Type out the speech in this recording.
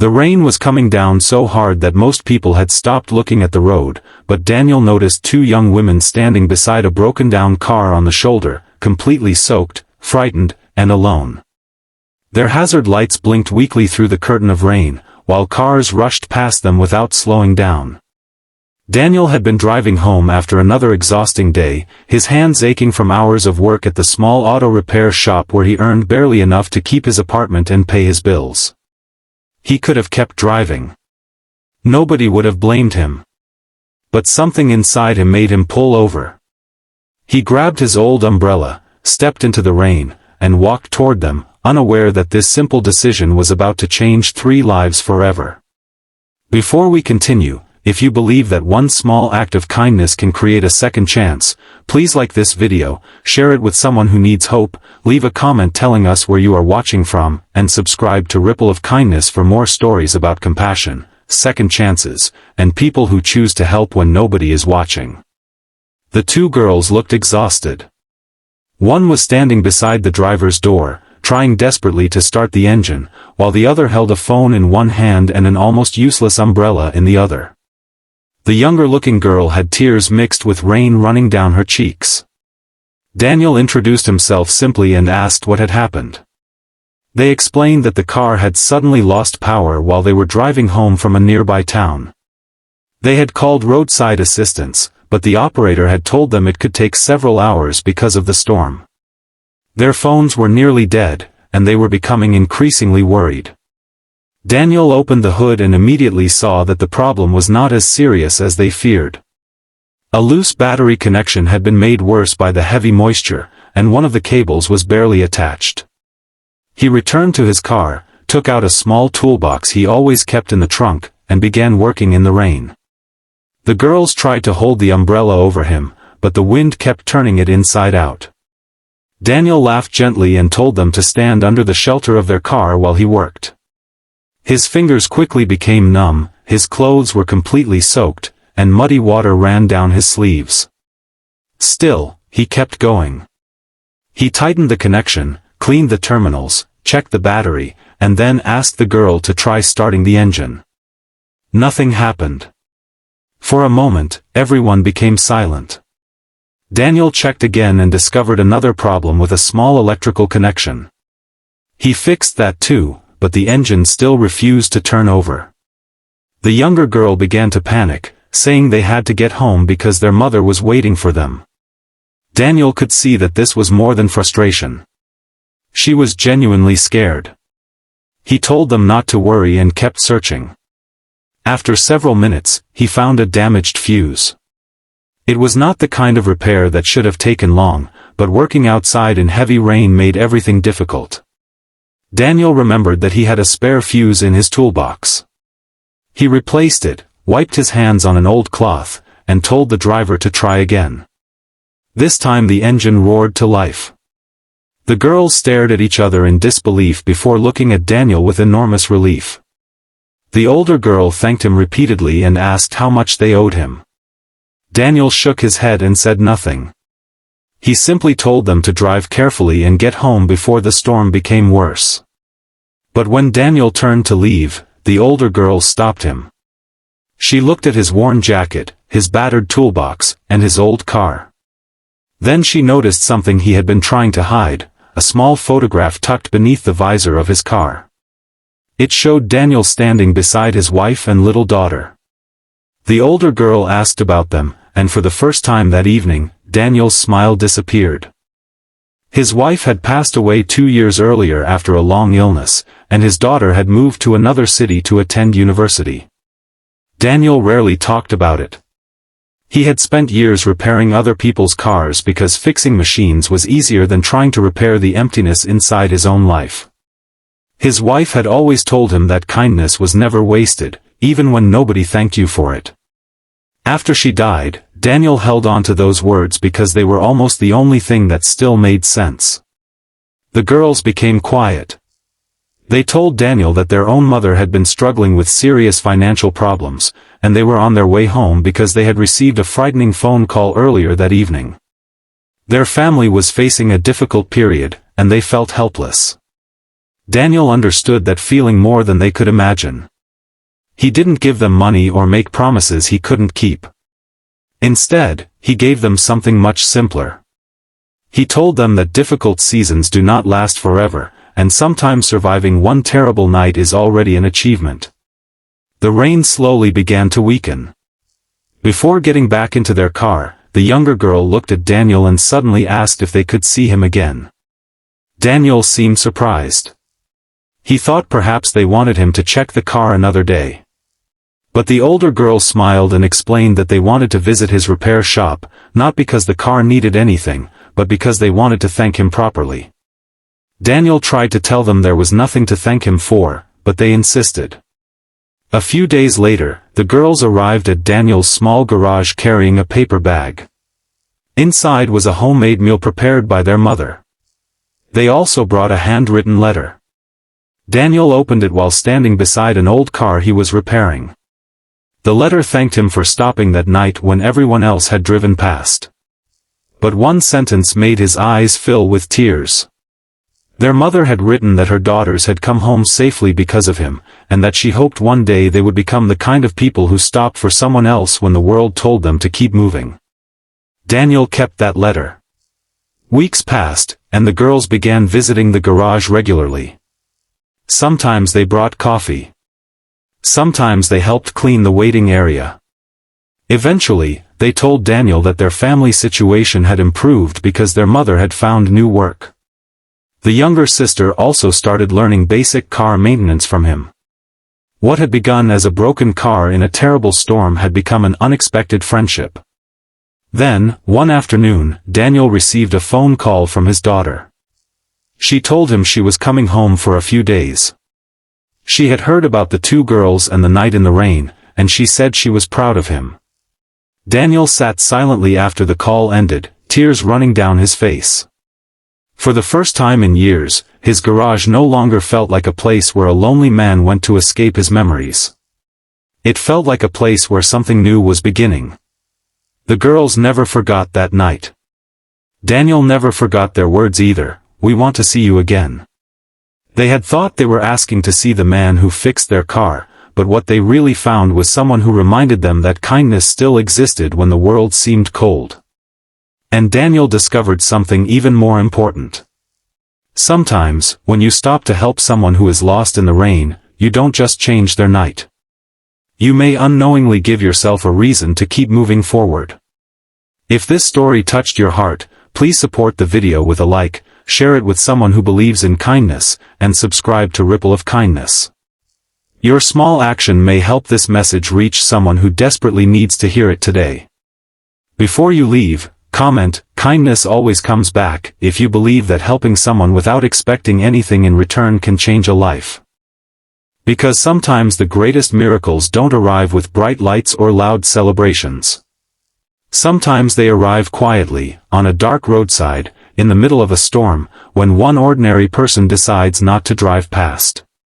The rain was coming down so hard that most people had stopped looking at the road, but Daniel noticed two young women standing beside a broken-down car on the shoulder, completely soaked, frightened, and alone. Their hazard lights blinked weakly through the curtain of rain, while cars rushed past them without slowing down. Daniel had been driving home after another exhausting day, his hands aching from hours of work at the small auto repair shop where he earned barely enough to keep his apartment and pay his bills. He could have kept driving. Nobody would have blamed him. But something inside him made him pull over. He grabbed his old umbrella, stepped into the rain, and walked toward them, unaware that this simple decision was about to change 3 lives forever. Before we continue, if you believe that one small act of kindness can create a second chance, please like this video, share it with someone who needs hope, leave a comment telling us where you are watching from, and subscribe to Ripple of Kindness for more stories about compassion, second chances, and people who choose to help when nobody is watching. The two girls looked exhausted. One was standing beside the driver's door, trying desperately to start the engine, while the other held a phone in one hand and an almost useless umbrella in the other. The younger-looking girl had tears mixed with rain running down her cheeks. Daniel introduced himself simply and asked what had happened. They explained that the car had suddenly lost power while they were driving home from a nearby town. They had called roadside assistance, but the operator had told them it could take several hours because of the storm. Their phones were nearly dead, and they were becoming increasingly worried. Daniel opened the hood and immediately saw that the problem was not as serious as they feared. A loose battery connection had been made worse by the heavy moisture, and one of the cables was barely attached. He returned to his car, took out a small toolbox he always kept in the trunk, and began working in the rain. The girls tried to hold the umbrella over him, but the wind kept turning it inside out. Daniel laughed gently and told them to stand under the shelter of their car while he worked. His fingers quickly became numb, his clothes were completely soaked, and muddy water ran down his sleeves. Still, he kept going. He tightened the connection, cleaned the terminals, checked the battery, and then asked the girl to try starting the engine. Nothing happened. For a moment, everyone became silent. Daniel checked again and discovered another problem with a small electrical connection. He fixed that too, but the engine still refused to turn over. The younger girl began to panic, saying they had to get home because their mother was waiting for them. Daniel could see that this was more than frustration. She was genuinely scared. He told them not to worry and kept searching. After several minutes, he found a damaged fuse. It was not the kind of repair that should have taken long, but working outside in heavy rain made everything difficult. Daniel remembered that he had a spare fuse in his toolbox. He replaced it, wiped his hands on an old cloth, and told the driver to try again. This time the engine roared to life. The girls stared at each other in disbelief before looking at Daniel with enormous relief. The older girl thanked him repeatedly and asked how much they owed him. Daniel shook his head and said nothing. He simply told them to drive carefully and get home before the storm became worse. But when Daniel turned to leave, the older girl stopped him. She looked at his worn jacket, his battered toolbox, and his old car. Then she noticed something he had been trying to hide, a small photograph tucked beneath the visor of his car. It showed Daniel standing beside his wife and little daughter. The older girl asked about them, and for the first time that evening, Daniel's smile disappeared. His wife had passed away 2 years earlier after a long illness, and his daughter had moved to another city to attend university. Daniel rarely talked about it. He had spent years repairing other people's cars because fixing machines was easier than trying to repair the emptiness inside his own life. His wife had always told him that kindness was never wasted, even when nobody thanked you for it. After she died, Daniel held on to those words because they were almost the only thing that still made sense. The girls became quiet. They told Daniel that their own mother had been struggling with serious financial problems, and they were on their way home because they had received a frightening phone call earlier that evening. Their family was facing a difficult period, and they felt helpless. Daniel understood that feeling more than they could imagine. He didn't give them money or make promises he couldn't keep. Instead, he gave them something much simpler. He told them that difficult seasons do not last forever, and sometimes surviving one terrible night is already an achievement. The rain slowly began to weaken. Before getting back into their car, the younger girl looked at Daniel and suddenly asked if they could see him again. Daniel seemed surprised. He thought perhaps they wanted him to check the car another day. But the older girl smiled and explained that they wanted to visit his repair shop, not because the car needed anything, but because they wanted to thank him properly. Daniel tried to tell them there was nothing to thank him for, but they insisted. A few days later, the girls arrived at Daniel's small garage carrying a paper bag. Inside was a homemade meal prepared by their mother. They also brought a handwritten letter. Daniel opened it while standing beside an old car he was repairing. The letter thanked him for stopping that night when everyone else had driven past. But one sentence made his eyes fill with tears. Their mother had written that her daughters had come home safely because of him, and that she hoped one day they would become the kind of people who stopped for someone else when the world told them to keep moving. Daniel kept that letter. Weeks passed, and the girls began visiting the garage regularly. Sometimes they brought coffee. Sometimes they helped clean the waiting area. Eventually, they told Daniel that their family situation had improved because their mother had found new work. The younger sister also started learning basic car maintenance from him. What had begun as a broken car in a terrible storm had become an unexpected friendship. Then, one afternoon, Daniel received a phone call from his daughter. She told him she was coming home for a few days. She had heard about the two girls and the night in the rain, and she said she was proud of him. Daniel sat silently after the call ended, tears running down his face. For the first time in years, his garage no longer felt like a place where a lonely man went to escape his memories. It felt like a place where something new was beginning. The girls never forgot that night. Daniel never forgot their words either, "We want to see you again." They had thought they were asking to see the man who fixed their car, but what they really found was someone who reminded them that kindness still existed when the world seemed cold. And Daniel discovered something even more important. Sometimes, when you stop to help someone who is lost in the rain, you don't just change their night. You may unknowingly give yourself a reason to keep moving forward. If this story touched your heart, please support the video with a like, share it with someone who believes in kindness, and subscribe to Ripple of Kindness. Your small action may help this message reach someone who desperately needs to hear it today. Before you leave, comment, "Kindness always comes back," if you believe that helping someone without expecting anything in return can change a life. Because sometimes the greatest miracles don't arrive with bright lights or loud celebrations. Sometimes they arrive quietly, on a dark roadside, in the middle of a storm, when one ordinary person decides not to drive past.